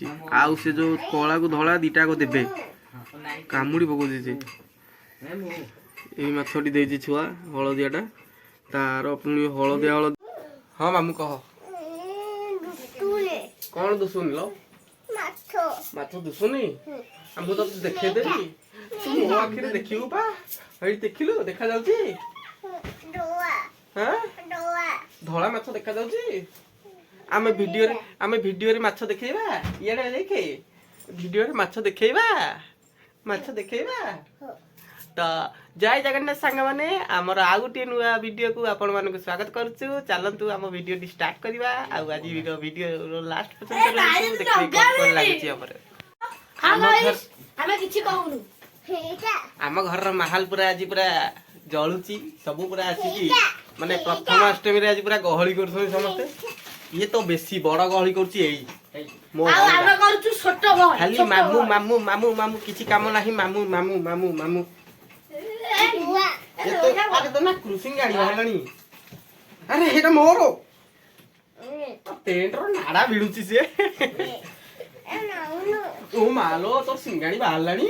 ଦେଇଛି ଆଉ ସେ ଯୋଉ କଳାକୁ ଧଳା ଦିଟାକ ଦେବେ କାମୁଡ଼ି ପକଉଛି ସେ ଏଇ ମାଛଟି ଦେଇଛି ଛୁଆ ହଳଦିଆଟା ତାର ପୁଣି ହଳଦିଆ ହଁ ମାମୁଁ କହ କଣ ଦୁଶୁନି ଲ ମାଛ ଦୁଶୁନି ମୁଁ ତତେ ଦେଖେଇଦେବି ତୁ ମୋ ଆଖିରେ ଦେଖିବୁ ପା ଏଇଠି ଦେଖିଲୁ ଦେଖାଯାଉଛି ଧଳା ମାଛ ଦେଖାଯାଉଛି ଆମେ ଭିଡିଓରେ ମାଛ ଦେଖେଇବା ଇଆଡେ ଦେଖେ ଭିଡିଓରେ ମାଛ ଦେଖେଇବା ତ ଜୟ ଜଗନ୍ନାଥ ସାଙ୍ଗମାନେ ଆମର ଆଉ ଗୋଟିଏ ନୂଆ ଭିଡିଓକୁ ଆପଣମାନଙ୍କୁ ସ୍ୱାଗତ କରୁଛୁ ଚାଲନ୍ତୁ ଆମ ଭିଡିଓଟି ଷ୍ଟାର୍ଟ କରିବା ଆଉ ଆଜି ଭିଡିଓର ଲାଷ୍ଟ ପର୍ଯ୍ୟନ୍ତ ଦେଖିବେ କଣ ଲାଗୁଛି ଆମ ଘରର ମାହାଲ ପୁରା ଆଜି ପୁରା ଜଳୁଛି ସବୁ ପୁରା ଆସିକି ମାନେ ପ୍ରଥମାଷ୍ଟମୀରେ ଆଜି ପୁରା ଗହଳି କରୁଛନ୍ତି ସମସ୍ତେ ଇଏ ତ ବେଶୀ ବଡ ଗହଳି କରୁଛି ଏଇ ଖାଲି ମାମୁଁ ମାମୁଁ ମାମୁଁ ମାମୁଁ କିଛି କାମ ନାହିଁ ମାମୁଁ ମାମୁଁ ମାମୁଁ ମାମୁଁ କ୍ରୁସିଂ ଗାଡି ବାହାରିଲାଣି ଆରେ ଏଇଟା ମୋର ଟେଣ୍ଟର ନାଡା ଭିଡୁଛି ସିଏ ଓ ମାଲୋ ତୋର ସିଙ୍ଗାଣି ବାହାରିଲାଣି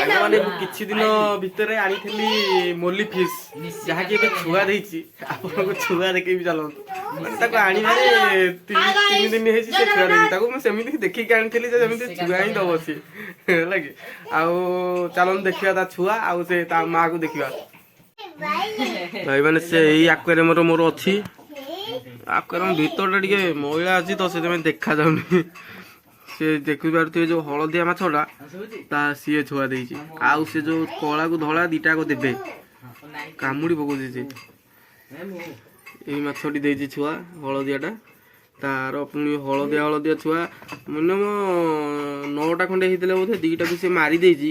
ସାଙ୍ଗମାନେ କିଛି ଦିନ ଭିତରେ ଆଣିଥିଲି ମୋଲି ଫିସ୍ ଯାହାକି ଏବେ ଛୁଆ ଦେଇଛି ଆପଣଙ୍କୁ ଛୁଆ ଦେଖେଇବି ଚାଲନ୍ତୁ ମାନେ ତାକୁ ଆଣିବାରେ 3 ଦିନ ହେଇଛି ସେ ଛୁଆ ଦେଇଛି ତାକୁ ମୁଁ ସେମିତି ଦେଖିକି ଆଣିଥିଲି ଯେ ଯେମିତି ଛୁଆ ହିଁ ଦବ ସିଏ ହେଲା କି ଆଉ ଚାଲନ୍ତୁ ଦେଖିବା ତା ଛୁଆ ଆଉ ସେ ତା ମାଆକୁ ଦେଖିବା ଭାଇ ମାନେ ସେ ଏଇ ଆକ୍ୱାରିୟମର ମୋର ଅଛି ଆକ୍ୱାରିୟମ ଭିତରଟା ଟିକେ ମଇଳା ଅଛି ତ ସେଥିପାଇଁ ଦେଖାଯାଉନି ସେ ଦେଖିପାରୁଥିବେ ଯୋଉ ହଳଦିଆ ମାଛଟା ତା ସିଏ ଛୁଆ ଦେଇଛି ଆଉ ସେ ଯୋଉ କଳାକୁ ଧଳା ଦିଟାକ ଦେବେ କାମୁଡ଼ି ପକଉଛି ସେ ଏଇ ମାଛଟି ଦେଇଛି ଛୁଆ ହଳଦିଆଟା ତାର ପୁଣି ହଳଦିଆ ଛୁଆ ମିନିମମ୍ 9ଟା ଖଣ୍ଡେ ହେଇଥିଲେ ବୋଧେ 2ଟାକୁ ସେ ମାରି ଦେଇଛି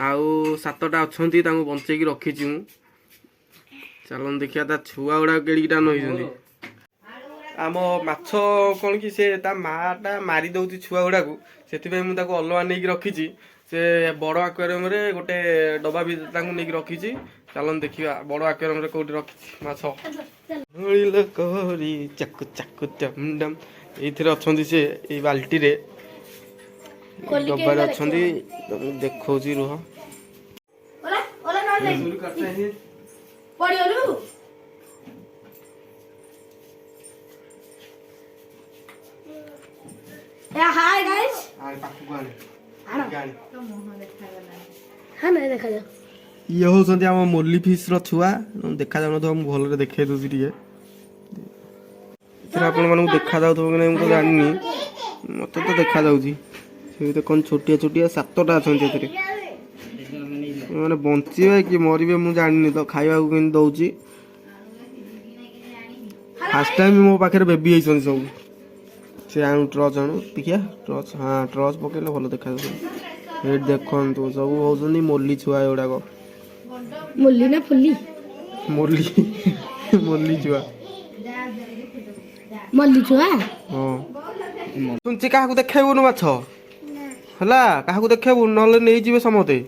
ଆଉ 7ଟା ଅଛନ୍ତି ତାଙ୍କୁ ବଞ୍ଚେଇକି ରଖିଛି ମୁଁ ଚାଲନ୍ତୁ ଦେଖିବା ତା ଛୁଆ ଗୁଡାକ କେଡ଼ିକିଟା ନଇଛନ୍ତି ଆମ ମାଛ କଣ କି ସେ ତା ମାଆଟା ମାରି ଦଉଛି ଛୁଆ ଗୁଡାକୁ ସେଥିପାଇଁ ମୁଁ ତାକୁ ଅଲଗା ନେଇକି ରଖିଛି ସେ ବଡ ଆକ୍ୱାରିୟମରେ ଗୋଟେ ଡବା ଭିତରେ ତାଙ୍କୁ ନେଇକି ରଖିଛି ଚାଲନ୍ତୁ ଦେଖିବା ବଡ ଆକ୍ୱାରିୟମରେ କୋଉଠି ରଖିଛି ମାଛ ଚାକୁ ଚାକୁ ଡମ୍ ଏଇଥିରେ ଅଛନ୍ତି ସେ ଏଇ ବାଲ୍ଟିରେ ଡବାରେ ଅଛନ୍ତି ଦେଖଉଛି ରୁହ हाय गाइस ଇଏ ହଉଛନ୍ତି ଆମ ମୋଲି ଫିସ୍ ର ଛୁଆ ଦେଖାଯାଉନଥିବ ମୁଁ ଭଲରେ ଦେଖେଇ ଦଉଛି ଟିକେ ଏଥିରେ ଆପଣମାନଙ୍କୁ ଦେଖାଯାଉଥିବ କି ନାହିଁ ମୁଁ ତ ଜାଣିନି ମତେ ତ ଦେଖାଯାଉଛି ସେ ଭିତରେ କ'ଣ ଛୋଟିଆ 7ଟା ଅଛନ୍ତି ଏଥିରେ ମାନେ ବଞ୍ଚିବେ କି ମରିବେ ମୁଁ ଜାଣିନି ତ ଖାଇବାକୁ କେମିତି ଦଉଛି ଫାଷ୍ଟ ଟାଇମ୍ ମୋ ପାଖରେ ବେବି ହେଇଛନ୍ତି ସବୁ ସେ ଆଣୁ ଟର୍ଚ୍ଚ ଆଣୁ ଦେଖିଆ ଟର୍ଚ୍ଚ ହଁ ଟର୍ଚ୍ଚ ପକେଇଲେ ଭଲ ଦେଖାଯାଉଛନ୍ତି ଏଇଠି ଦେଖନ୍ତୁ ସବୁ ହଉଛନ୍ତି ମୋଲି ଛୁଆ ଏଗୁଡାକ मोली ना फुल्ली ମୋଲି ଛୁଆ मोली छुआ ହଁ ଶୁଣୁଛି କାହାକୁ ଦେଖେଇବୁନୁ ମାଛ ହେଲା କାହାକୁ ଦେଖେଇବୁନୁ ନହେଲେ ନେଇଯିବେ ସମସ୍ତେ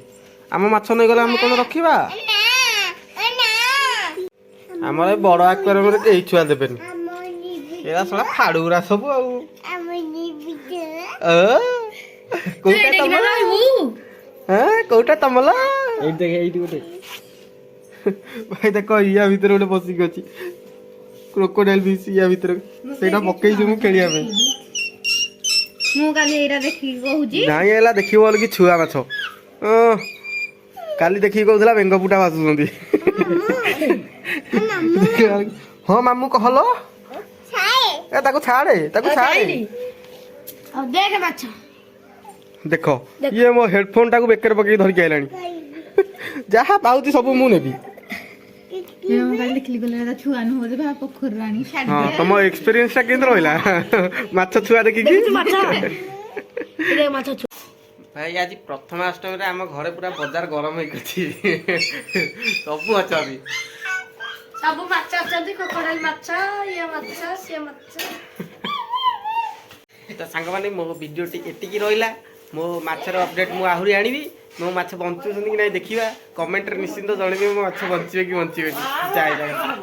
ଆମ ମାଛ ନେଇଗଲେ ଆମେ କ'ଣ ରଖିବା ଆମର ଏ ବଡ ଆକ୍ୱାରିୟମରେ କେହି ଛୁଆ ଦେବେନି ଏରା ଶଳା ଫାଡୁଗୁରା ସବୁ ଆଉ କୋଉଟା ତମର କୋଉଟା ତମର ଏଇଠି ଗୋଟେ ଭାଇ ଦେଖ ଇୟା ଭିତରେ ଗୋଟେ ବସିକି ଅଛି କ୍ରୋକୋଡାଇଲ ଫିସ୍ ଇୟା ଭିତରେ ସେଇଟା ପକେଇଛି ମୁଁ ଖେଳିବା ପାଇଁ ମୁଁ କାଲି ଏଇଟା ଦେଖିକି କହୁଛି ନାଇଁ ଏଲା ଦେଖିବ ବୋଲି କି ଛୁଆ ମାଛ କାଲି ଦେଖିକି କହୁଥିଲା ବେଙ୍ଗ ପୁଟା ଭାସୁଛନ୍ତି ହଁ ମାମୁଁ କହଲ ଏ ତାକୁ ଛାଡେ ଦେଖ ମାଛ ଦେଖ ଇଏ ମୋ ହେଡଫୋନ ଟାକୁ ବେକରେ ପକେଇ ଧରିକି ଆଇଲାଣି ଯାହା ପାଉଛି ସବୁ ମୁଁ ନେବି ହଁ ତମ ଏକ୍ସପିରିଏନ୍ସ ଟା କେମିତି ରହିଲା ମାଛ ଛୁଆ ଦେଖିକି ଭାଇ ଆଜି ପ୍ରଥମାଷ୍ଟମୀରେ ଆମ ଘରେ ପୁରା ବଜାର ଗରମ ହେଇଛି ସବୁ ଅଛନ୍ତି ସବୁ ମାଛ ଅଛନ୍ତି କ୍ରୋକୋଡାଇଲ ମାଛ ଇଏ ମାଛ ସିଏ ମାଛ ତ ସାଙ୍ଗମାନେ ମୋ ଭିଡ଼ିଓଟି ଏତିକି ରହିଲା ମୋ ମାଛର ଅପଡେଟ୍ ମୁଁ ଆହୁରି ଆଣିବି ମୋ ମାଛ ବଞ୍ଚୁଛନ୍ତି କି ନାହିଁ ଦେଖିବା କମେଣ୍ଟରେ ନିଶ୍ଚିନ୍ତ ଜଣେଇବେ ମୋ ମାଛ ବଞ୍ଚିବେ କି ବଞ୍ଚିବେନି ଜୟ ଜଗନ୍ନାଥ।